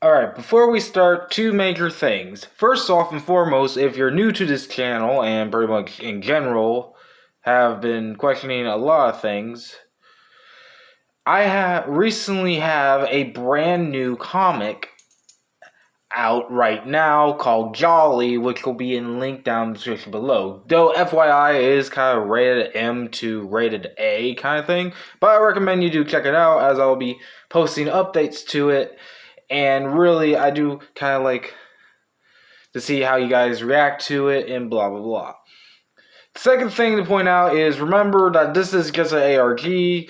Alright, before we start, two major things. First off and foremost, if you're new to this channel and pretty much in general have been questioning a lot of things, I recently have a brand new comic out right now called Jolly, which will be in link down in the description below. Though FYI it is kind of rated M to rated A kind of thing, but I recommend you do check it out as I'll be posting updates to it. And really, I do kind of like to see how you guys react to it and blah, blah, blah. The second thing to point out is remember that this is just an ARG.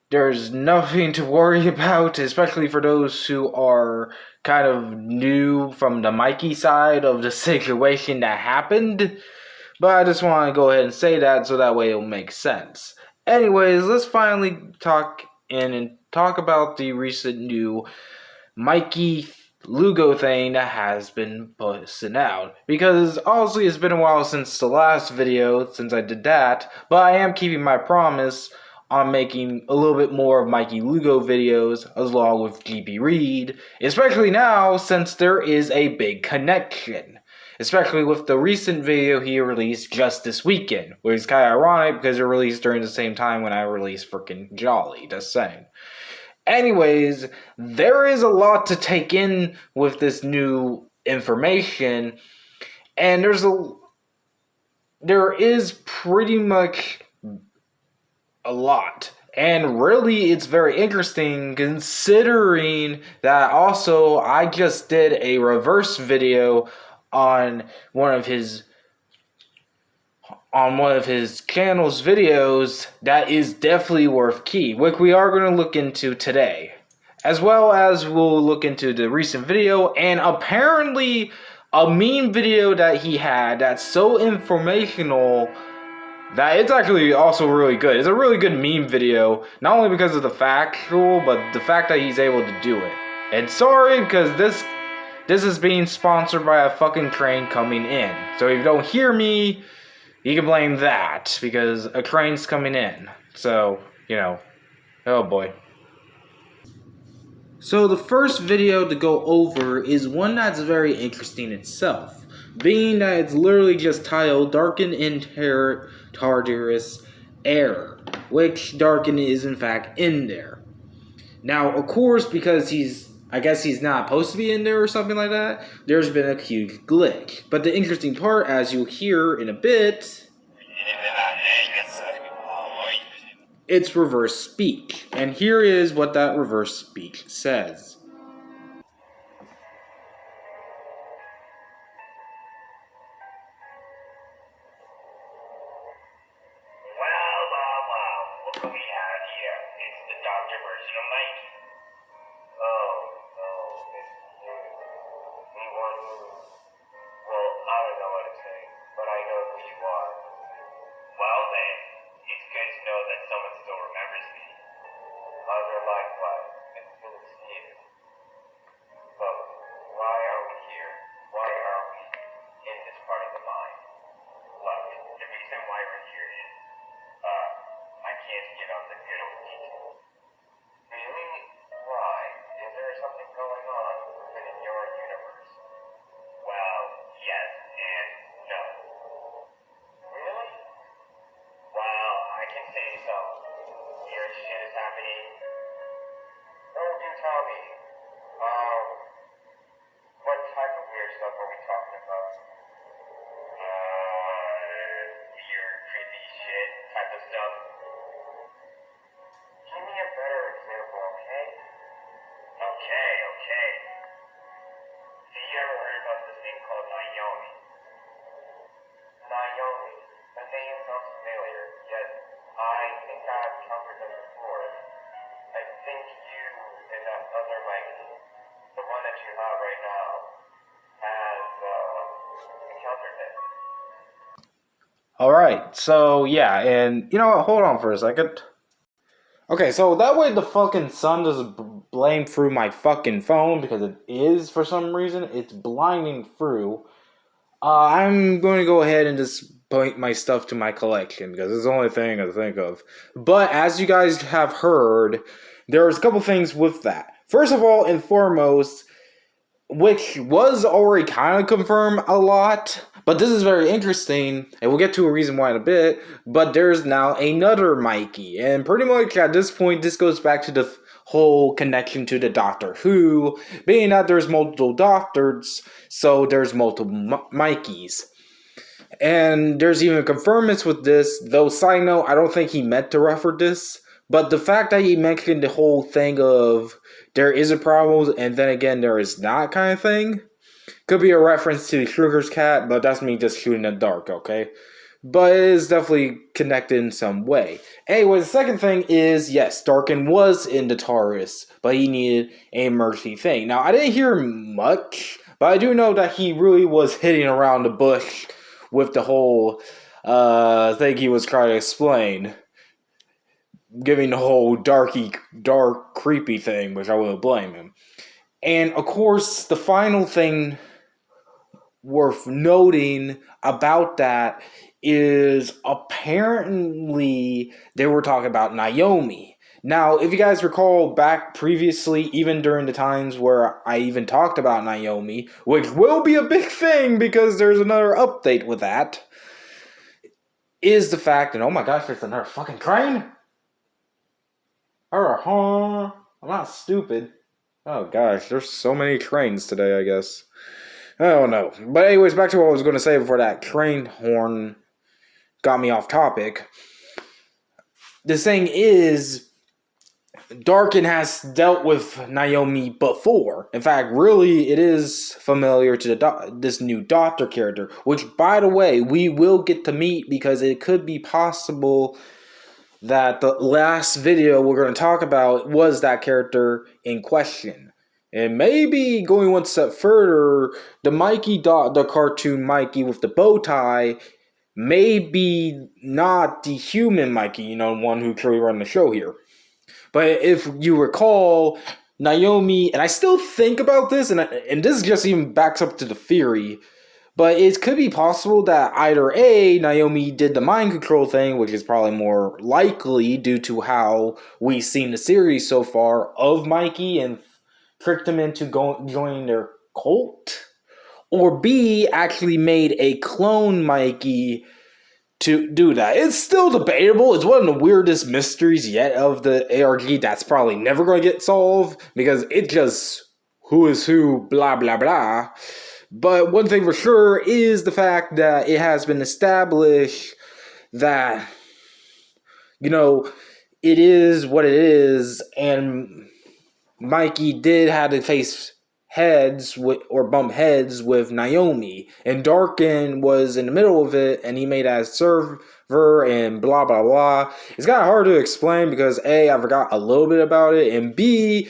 There's nothing to worry about, especially for those who are kind of new from the Mikey side of the situation that happened. But I just want to go ahead and say that so that way it'll make sense. Anyways, let's finally talk about the recent new Mikey Lugo thing that has been posted out. Because honestly it's been a while since the last video, since I did that, but I am keeping my promise on making a little bit more of Mikey Lugo videos along with GB Reed, especially now since there is a big connection. Especially with the recent video he released just this weekend, which is kind of ironic because it released during the same time when I released frickin' Jolly, just saying. Anyways, there is a lot to take in with this new information, and there is pretty much a lot. And really, it's very interesting considering that also I just did a reverse video on one of his channel's videos that is definitely worth key, which we are going to look into today. As well as we'll look into the recent video and apparently a meme video that he had that's so informational that it's actually also really good. It's a really good meme video, not only because of the factual, but the fact that he's able to do it. And sorry, because this is being sponsored by a fucking train coming in. So if you don't hear me, you can blame that, because a train's coming in. So, you know, oh boy. So the first video to go over is one that's very interesting itself, being that it's literally just titled Darken in TARDIS Error, which Darken is in fact in there. Now, of course, because I guess he's not supposed to be in there or something like that, there's been a huge glitch. But the interesting part, as you'll hear in a bit, it's reverse speech. And here is what that reverse speech says. Wow, look what we have here. It's the doctor version of Mikey. Oh, no, anyone who, well, I don't know what to say, but I know who you are. Well then, it's good to know that someone still remembers me. Other likewise, it's good to see you. But why are we here? Why are we in this part of the mind? Look, the reason why we're here is, I can't get on the good old details. Really? Why? Is there something going on within your universe? Well, yes and no. Really? Well, I can say so. Weird shit is happening. Oh, do tell me. What type of weird stuff are we talking about? Weird, creepy shit type of stuff. Give me a better example, okay? Okay. Have you ever heard about this thing called Naomi? Naomi. The name sounds familiar, yet I think I've encountered them before. I think you and that other Mikey, the one that you have right now, has encountered them. Alright, so yeah, and you know what, hold on for a second. Okay, so that way the fucking sun doesn't blame through my fucking phone, because it is, for some reason, it's blinding through. I'm going to go ahead and just point my stuff to my collection, because it's the only thing I can think of. But, as you guys have heard, there's a couple things with that. First of all and foremost, which was already kind of confirmed a lot. But this is very interesting, and we'll get to a reason why in a bit. But there's now another Mikey, and pretty much at this point, this goes back to the whole connection to the Doctor Who, being that there's multiple Doctors, so there's multiple Mikeys. And there's even confirmance with this, though side note, I don't think he meant to refer this, but the fact that he mentioned the whole thing of there is a problem and then again there is not kind of thing, could be a reference to Sugar's cat, but that's me just shooting in the dark, okay? But it is definitely connected in some way. Anyway, the second thing is, yes, Darkin was in the TARDIS, but he needed an emergency thing. Now, I didn't hear much, but I do know that he really was hitting around the bush with the whole thing he was trying to explain. Giving the whole dark, creepy thing, which I wouldn't blame him. And, of course, the final thing worth noting about that is apparently they were talking about Naomi. Now, if you guys recall back previously, even during the times where I even talked about Naomi, which will be a big thing because there's another update with that, is the fact that, oh my gosh, there's another fucking train? I'm not stupid. Oh gosh, there's so many trains today, I guess. I don't know. But anyways, back to what I was going to say before that train horn got me off topic. The thing is, Darkin has dealt with Naomi before. In fact, really, it is familiar to this new Doctor character, which, by the way, we will get to meet because it could be possible that the last video we're going to talk about was that character in question. And maybe going one step further, the the cartoon Mikey with the bow tie, may be not the human Mikey, one who truly ran the show here. But if you recall, Naomi, and I still think about this, and this just even backs up to the theory, but it could be possible that either A, Naomi did the mind control thing, which is probably more likely due to how we've seen the series so far of Mikey and tricked him into joining their cult, or B, actually made a clone Mikey to do that. It's still debatable. It's one of the weirdest mysteries yet of the ARG that's probably never going to get solved because it just who is who, blah, blah, blah. But one thing for sure is the fact that it has been established that, it is what it is, and Mikey did have to face bump heads with Naomi, and Darkin was in the middle of it, and he made a server and blah blah blah. It's kind of hard to explain because A, I forgot a little bit about it, and B,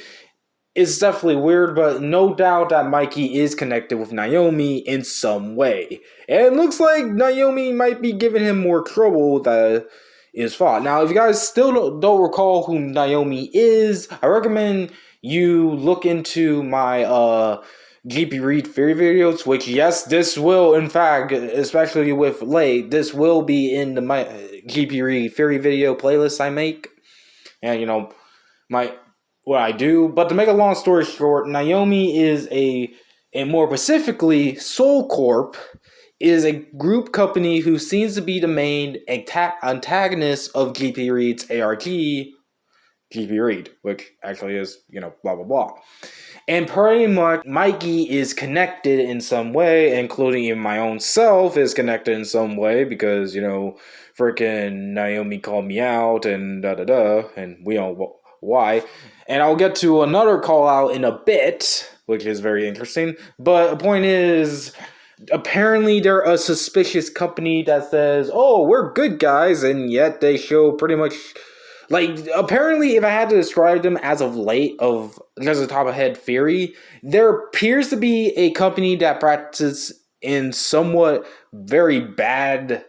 it's definitely weird, but no doubt that Mikey is connected with Naomi in some way. And it looks like Naomi might be giving him more trouble than is fault. Now, if you guys still don't recall who Naomi is, I recommend you look into my GP Read theory videos, which, yes, this will, in fact, especially with late, this will be in the my GP Read theory video playlist I make. And, what I do. But to make a long story short, Naomi is and more specifically, Soul Corp is a group company who seems to be the main antagonist of GP Read's ARG, GP Read, which actually is, blah, blah, blah. And pretty much, Mikey is connected in some way, including even my own self is connected in some way, because, freaking Naomi called me out, and da-da-da, and we don't know why. And I'll get to another call out in a bit, which is very interesting. But the point is, apparently they're a suspicious company that says, oh, we're good guys, and yet they show pretty much, apparently if I had to describe them as of late, because of the top of head theory, there appears to be a company that practices in somewhat very bad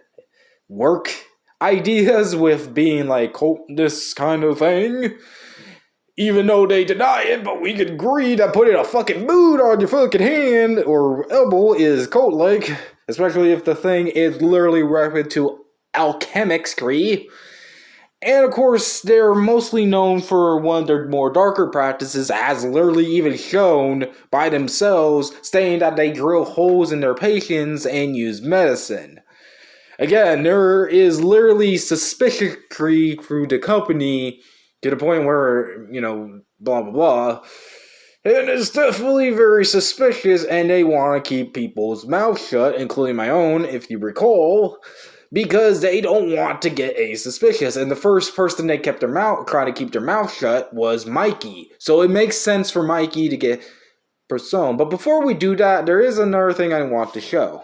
work ideas with being this kind of thing. Even though they deny it, but we can agree that putting a fucking boot on your fucking hand or elbow is cult-like, especially if the thing is literally referred to alchemistry. And of course, they're mostly known for one of their more darker practices, as literally even shown by themselves, stating that they drill holes in their patients and use medicine. Again, there is literally suspiciously through the company to the point where, blah blah blah. And it's definitely very suspicious, and they want to keep people's mouths shut, including my own, if you recall, because they don't want to get suspicious. And the first person they kept their mouth, trying to keep their mouth shut, was Mikey. So it makes sense for Mikey to get pursued. But before we do that, there is another thing I want to show.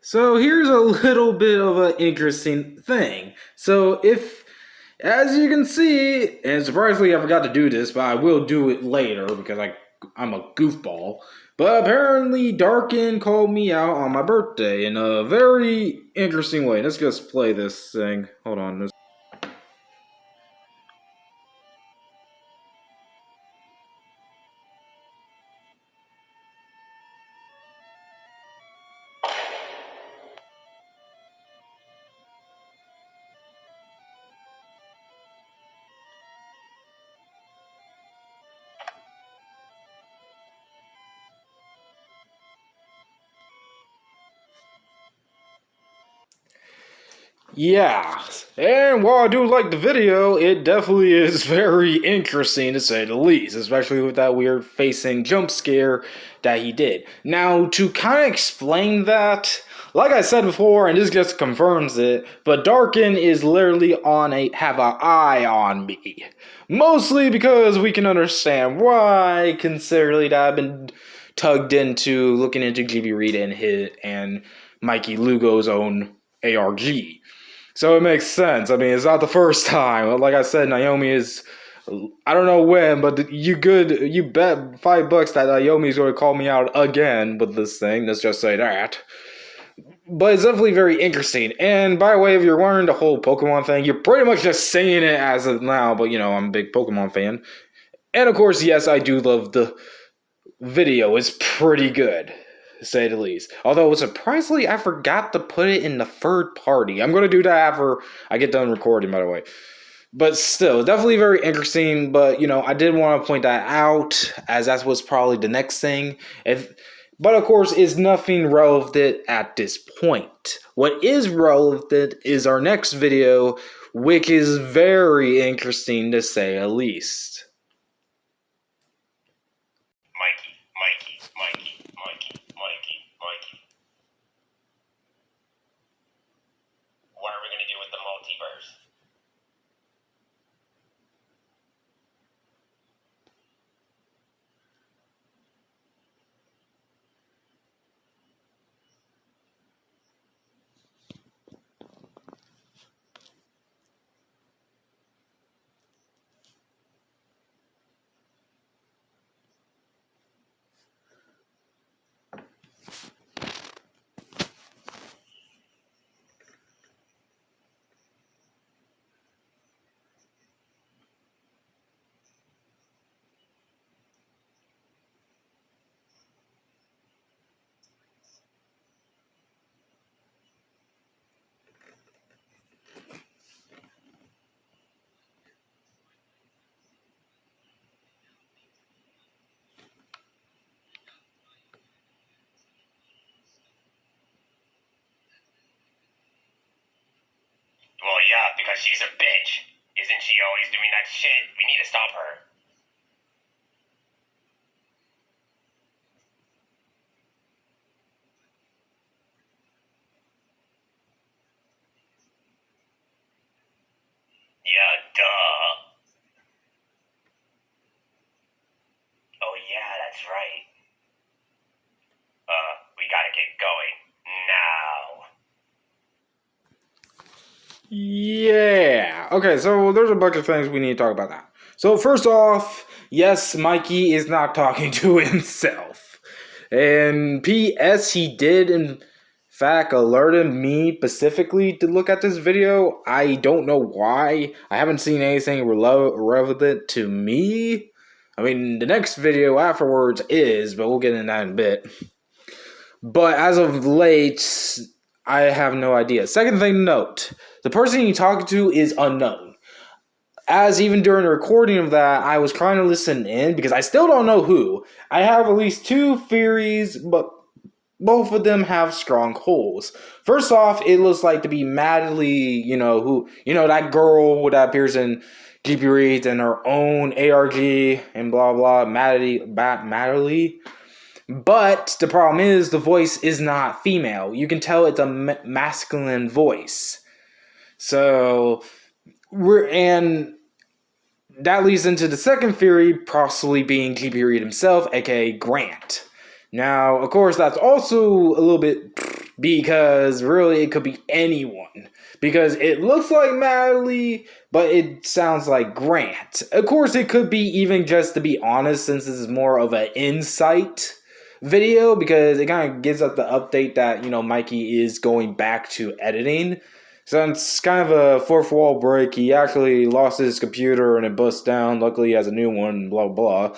So here's a little bit of an interesting thing. So as you can see, and surprisingly I forgot to do this, but I will do it later because I'm a goofball. But apparently Darkin called me out on my birthday in a very interesting way. Let's just play this thing. Hold on. Yeah, and while I do like the video, it definitely is very interesting to say the least, especially with that weird facing jump scare that he did. Now, to kind of explain that, like I said before, and this just confirms it, but Darkin is literally have an eye on me. Mostly because we can understand why, considering that I've been tugged into looking into GB Reed and Mikey Lugo's own ARG. So it makes sense. I mean, it's not the first time. Like I said, Naomi is, I don't know when, but you bet $5 that Naomi's going to call me out again with this thing. Let's just say that. But it's definitely very interesting. And by the way, if you're wondering the whole Pokemon thing, you're pretty much just saying it as of now, but I'm a big Pokemon fan. And of course, yes, I do love the video. It's pretty good, to say the least. Although, surprisingly, I forgot to put it in the third party. I'm going to do that after I get done recording, by the way. But still, definitely very interesting. But, I did want to point that out, as that was probably the next thing. But, of course, it's nothing relevant at this point. What is relevant is our next video, which is very interesting, to say the least. Mikey. What are we gonna do with the multiverse? Well, yeah, because she's a bitch. Isn't she always doing that shit? We need to stop her. Yeah, duh. Oh, yeah, that's right. We gotta get going. Now. Yeah. Okay, so there's a bunch of things we need to talk about that. So first off, yes, Mikey is not talking to himself. And P.S. he did in fact alerted me specifically to look at this video. I don't know why. I haven't seen anything relevant to me. I mean, the next video afterwards is, but we'll get into that in a bit. But as of late, I have no idea. Second thing to note, the person you're talking to is unknown. As even during the recording of that, I was trying to listen in because I still don't know who. I have at least two theories, but both of them have strong holes. First off, it looks like to be Maddie, that girl that appears in GP Reads and her own ARG and blah blah, Maddie. But the problem is the voice is not female. You can tell it's a masculine voice. So and that leads into the second theory, possibly being GP Reed himself, aka Grant. Now, of course, that's also a little bit because really it could be anyone. Because it looks like Maddie, but it sounds like Grant. Of course, it could be even just to be honest, since this is more of an insight video, because it kind of gives us the update that, Mikey is going back to editing. So it's kind of a fourth wall break. He actually lost his computer and it bust down. Luckily, he has a new one, blah, blah.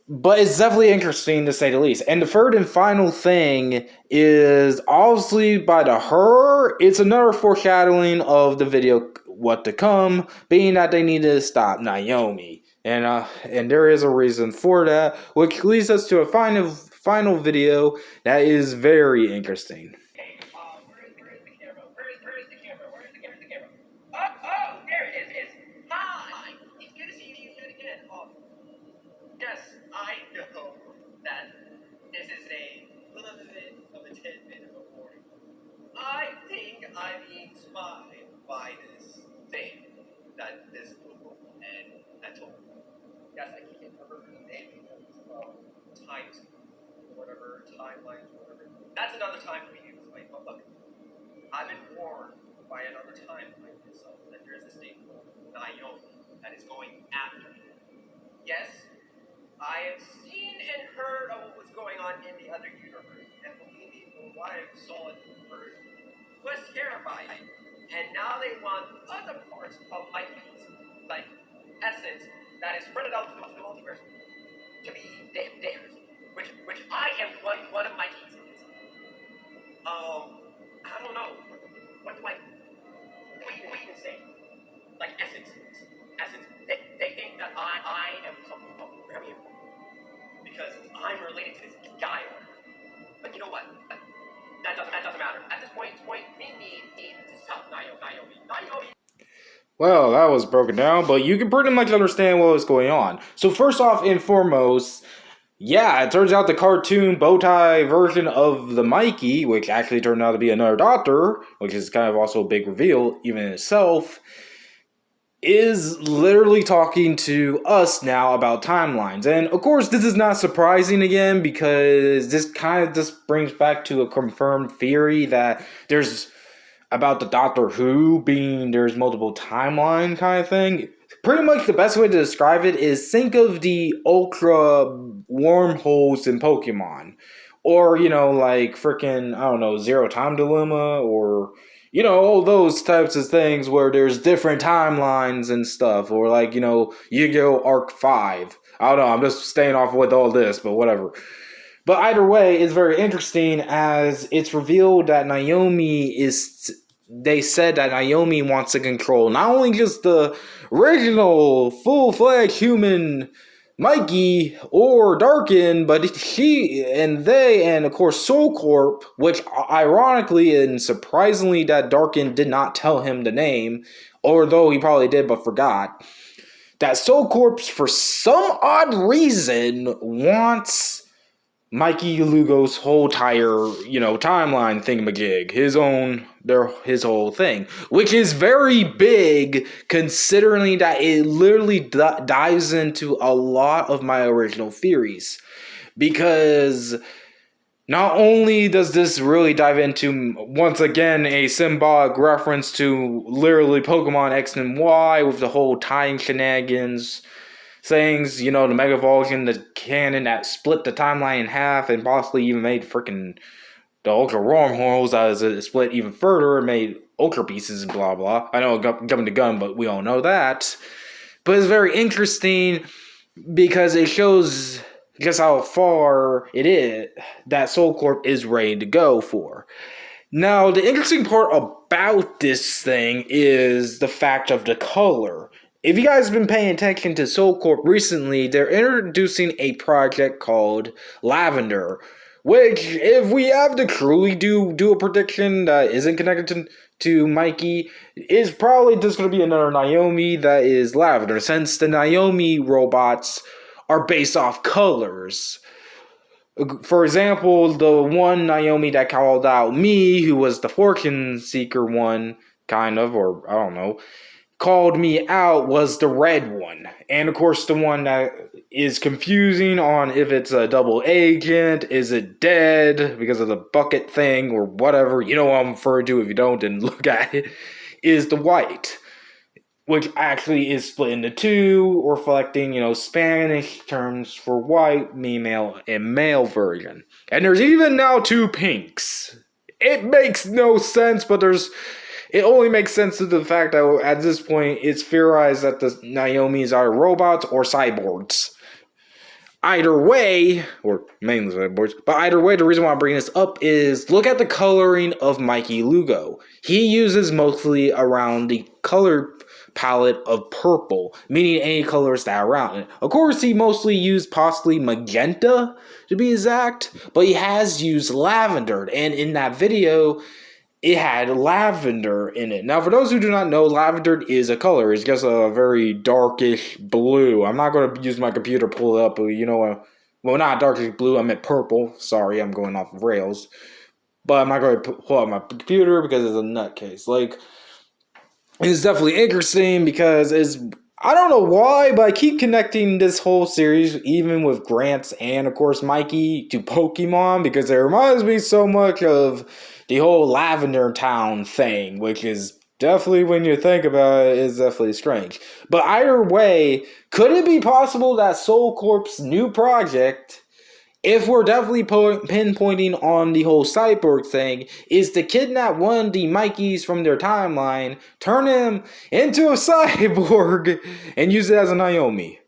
But it's definitely interesting to say the least. And the third and final thing is obviously by the her, it's another foreshadowing of the video what to come, being that they need to stop Naomi. And there is a reason for that, which leads us to a final video that is very interesting. I think I'm being spied by this thing that this Lugo and that told me. Yes, I can't remember the name of times, whatever, timelines, whatever. That's another time for me to explain. But look, I've been warned by another timeline myself that there's this thing called Naomi that is going after me. Yes, I have seen and heard of what was going on in the other universe, and believe me, from what I saw it first, was terrifying. And now they want other parts of Mikey's, essence that is spread out to the multiverse to be theirs, which I am one of Mikey's. I don't know. What do you even say? Essence. They think that I am something very important because I'm related to this guy. But you know what? That doesn't matter. At this point, we need to stop Naomi. Well, that was broken down, but you can pretty much understand what was going on. So first off and foremost, yeah, it turns out the cartoon bow tie version of the Mikey, which actually turned out to be another doctor, which is kind of also a big reveal even in itself, is literally talking to us now about timelines. And of course, this is not surprising again, because this kind of just brings back to a confirmed theory that there's about the Doctor Who being there's multiple timeline kind of thing. Pretty much the best way to describe it is think of the ultra wormholes in Pokemon. Or, freaking, I don't know, Zero Time Dilemma, or all those types of things where there's different timelines and stuff, or Yu-Gi-Oh! Arc 5. I don't know, I'm just staying off with all this, but whatever. But either way, it's very interesting as it's revealed that they said that Naomi wants to control not only just the original full-fledged human Mikey or Darkin, but she and they, and of course Soul Corp, which ironically and surprisingly that Darkin did not tell him the name, although he probably did but forgot, that Soul Corp for some odd reason wants Mikey Lugo's whole entire, timeline thingamajig, his whole thing, which is very big considering that it literally dives into a lot of my original theories, because not only does this really dive into, once again, a symbolic reference to literally Pokemon X and Y with the whole time shenanigans, things, the Mega Evolution, the canon that split the timeline in half and possibly even made freaking the Ultra Wormholes as it split even further and made Ultra Pieces and blah blah. I know jumping the gun, but we all know that. But it's very interesting because it shows just how far it is that Soul Corp is ready to go for. Now, the interesting part about this thing is the fact of the color. If you guys have been paying attention to Soul Corp recently, they're introducing a project called Lavender, which, if we have to truly do a prediction that isn't connected to Mikey, is probably just going to be another Naomi that is Lavender, since the Naomi robots are based off colors. For example, the one Naomi that called out me, who was the fortune seeker one, kind of, or I don't know, called me out was the red one. And of course, the one that is confusing on if it's a double agent, is it dead because of the bucket thing, or whatever, you know what I'm referring to if you don't, then look at it, is the white, which actually is split into two, reflecting, Spanish terms for white, female, and male version. And there's even now two pinks. It makes no sense, but it only makes sense to the fact that at this point it's theorized that the Naomis are robots or cyborgs. Either way, or mainly cyborgs, but either way, the reason why I'm bringing this up is look at the coloring of Mikey Lugo. He uses mostly around the color palette of purple, meaning any colors that are around it. Of course, he mostly used possibly magenta, to be exact, but he has used lavender, and in that video, it had lavender in it. Now, for those who do not know, lavender is a color. It's just a very darkish blue. I'm not going to use my computer to pull it up, but well, not darkish blue, I meant purple. Sorry, I'm going off of rails. But I'm not going to pull up my computer because it's a nutcase. It's definitely interesting because I don't know why, but I keep connecting this whole series, even with Grants and, of course, Mikey, to Pokemon, because it reminds me so much of the whole Lavender Town thing, which is definitely, when you think about it, is definitely strange. But either way, could it be possible that Soul Corp's new project, if we're definitely pinpointing on the whole cyborg thing, is to kidnap one of the Mikeys from their timeline, turn him into a cyborg, and use it as a Naomi?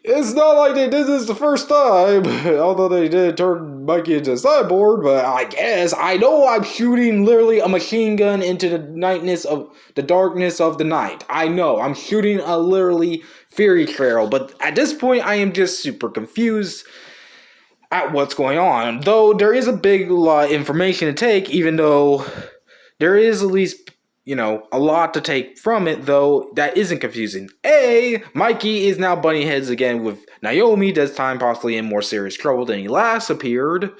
It's not like they did this the first time, although they did turn Mikey into a cyborg, but I guess, I know I'm shooting literally a machine gun into the darkness of the night. I know, I'm shooting a literally fairy trail, but at this point I am just super confused at what's going on. Though there is a big lot of information to take, even though there is at least, a lot to take from it, though that isn't confusing. A, Mikey is now butting heads again with Naomi, this time possibly in more serious trouble than he last appeared.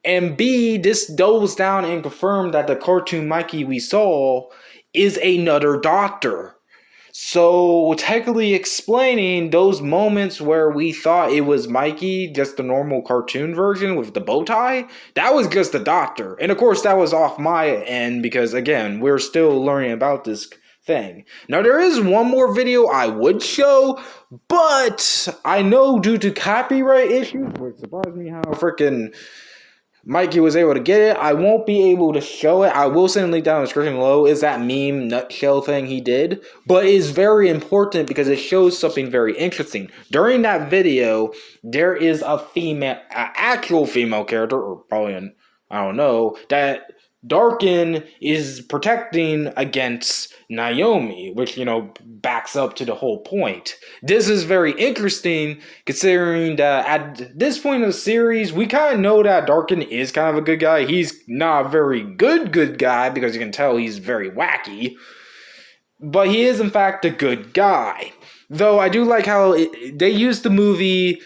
And B, this doubles down and confirmed that the cartoon Mikey we saw is another doctor. So, technically explaining those moments where we thought it was Mikey, just the normal cartoon version with the bow tie, that was just the doctor. And of course, that was off my end because, again, we're still learning about this thing. Now, there is one more video I would show, but I know due to copyright issues, which surprised me how freaking Mikey was able to get it, I won't be able to show it. I will send a link down in the description below. Is that meme nutshell thing he did? But it is very important because it shows something very interesting. During that video, there is a actual female character, or probably I don't know, that Darkin is protecting against Naomi, which, backs up to the whole point. This is very interesting considering that at this point in the series, we kind of know that Darkin is kind of a good guy. He's not a very good guy because you can tell he's very wacky, but he is in fact a good guy. Though I do like how they used the movie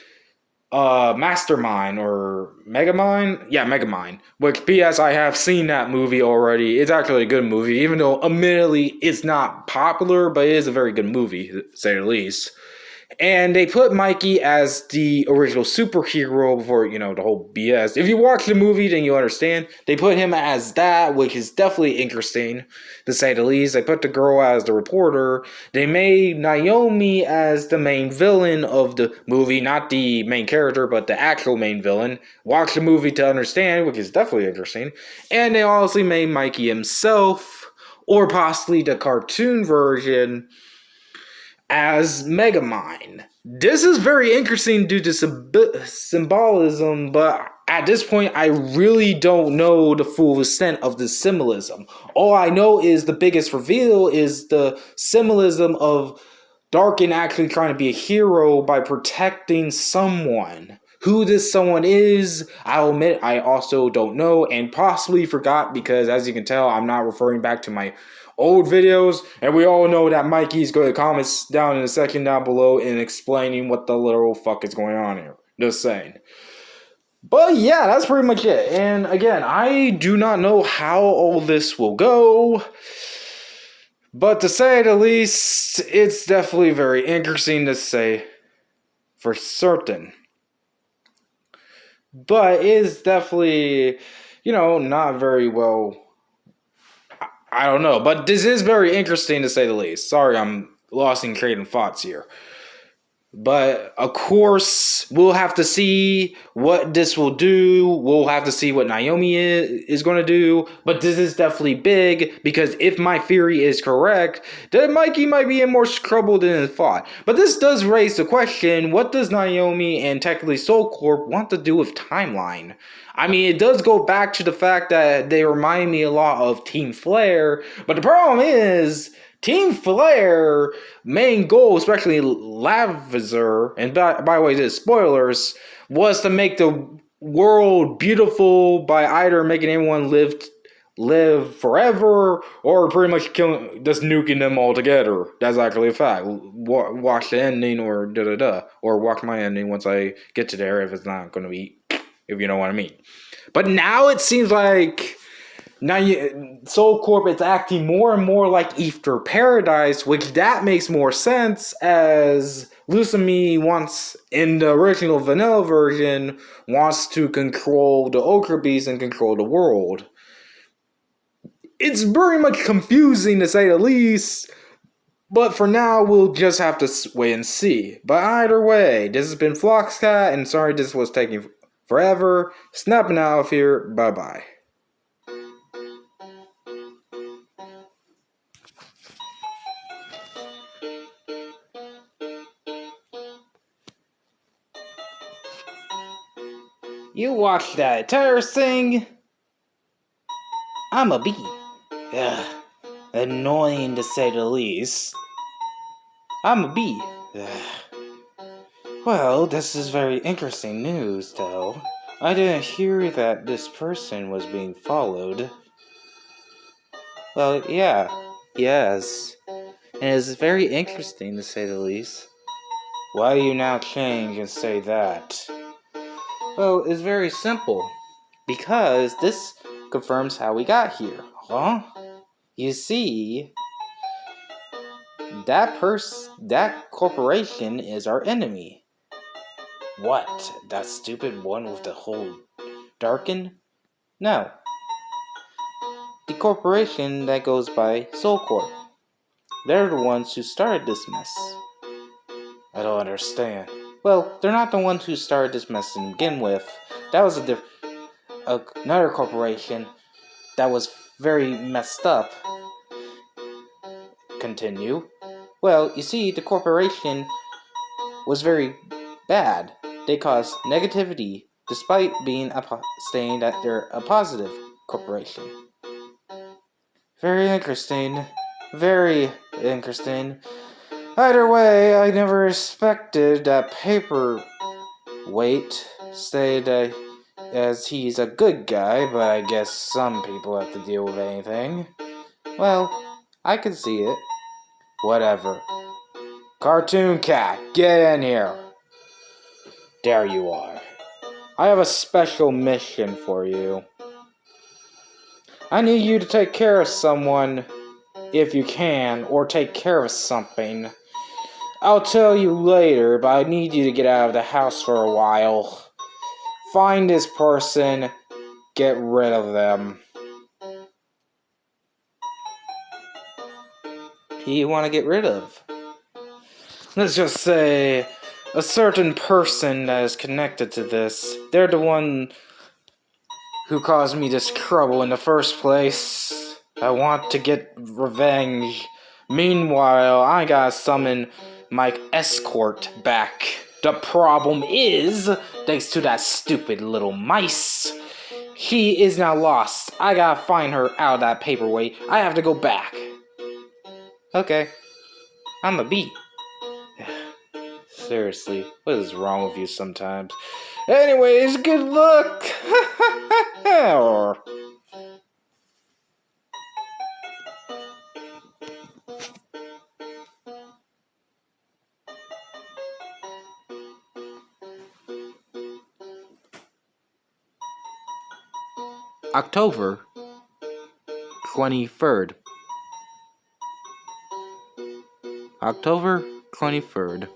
Mastermind or Megamind? Yeah, Megamind. Which, P.S. I have seen that movie already. It's actually a good movie, even though admittedly it's not popular, but it is a very good movie, to say the least. And they put Mikey as the original superhero before, the whole BS. If you watch the movie, then you understand. They put him as that, which is definitely interesting, to say the least. They put the girl as the reporter. They made Naomi as the main villain of the movie. Not the main character, but the actual main villain. Watch the movie to understand, which is definitely interesting. And they also made Mikey himself, or possibly the cartoon version, as Megamind. This is very interesting due to symbolism, but at this point, I really don't know the full extent of the symbolism. All I know is the biggest reveal is the symbolism of Darkin actually trying to be a hero by protecting someone. Who this someone is, I'll admit I also don't know and possibly forgot because, as you can tell, I'm not referring back to my old videos. And we all know that Mikey's going to comment down in the section down below and explaining what the literal fuck is going on here. Just saying. But yeah, that's pretty much it. And again, I do not know how all this will go. But to say the least, it's definitely very interesting to say for certain. But it is definitely, not very well. I don't know. But this is very interesting to say the least. Sorry, I'm lost in creating thoughts here. But, of course, we'll have to see what this will do. We'll have to see what Naomi is going to do. But this is definitely big, because if my theory is correct, then Mikey might be in more trouble than he thought. But this does raise the question, what does Naomi and technically Soul Corp want to do with Timeline? I mean, it does go back to the fact that they remind me a lot of Team Flare. But the problem is, Team Flare main goal, especially Lavazur, and by the way, this is spoilers, was to make the world beautiful by either making everyone live forever or pretty much just nuking them all together. That's actually a fact. Watch the ending or or watch my ending once I get to there if it's not going to be, if you know what I mean. But now it seems like Soul Corp is acting more and more like Ether Paradise, which that makes more sense as Lucami wants, in the original vanilla version, wants to control the Ultra Beast and control the world. It's very much confusing to say the least, but for now we'll just have to wait and see. But either way, this has been Floxcat, and sorry this was taking forever. Snapping out of here, bye bye. You watched that entire thing? I'm a bee. Ugh. Annoying to say the least. I'm a bee. Ugh. Well, this is very interesting news, though. I didn't hear that this person was being followed. Well, yeah. Yes. And it's very interesting to say the least. Why do you now change and say that? Well, it's very simple. Because this confirms how we got here. Huh? You see, that corporation is our enemy. What? That stupid one with the whole darken? No. The corporation that goes by Soul Corp. They're the ones who started this mess. I don't understand. Well, they're not the ones who started this mess to begin with. That was another corporation that was very messed up. Continue. Well, you see, the corporation was very bad. They caused negativity, despite being saying that they're a positive corporation. Very interesting. Very interesting. Either way, I never expected that Paperweight say that as he's a good guy, but I guess some people have to deal with anything. Well, I can see it. Whatever. Cartoon Cat, get in here. There you are. I have a special mission for you. I need you to take care of someone, if you can, or take care of something. I'll tell you later, but I need you to get out of the house for a while. Find this person, get rid of them. Who you want to get rid of? Let's just say a certain person that is connected to this. They're the one who caused me this trouble in the first place. I want to get revenge. Meanwhile, I gotta summon my escort back The problem is, thanks to that stupid little mice, she is now lost. I gotta find her out of that paperweight. I have to go back. Okay, I'm a bee. Seriously, what is wrong with you sometimes? Anyways, good luck! October 23rd. October 23rd.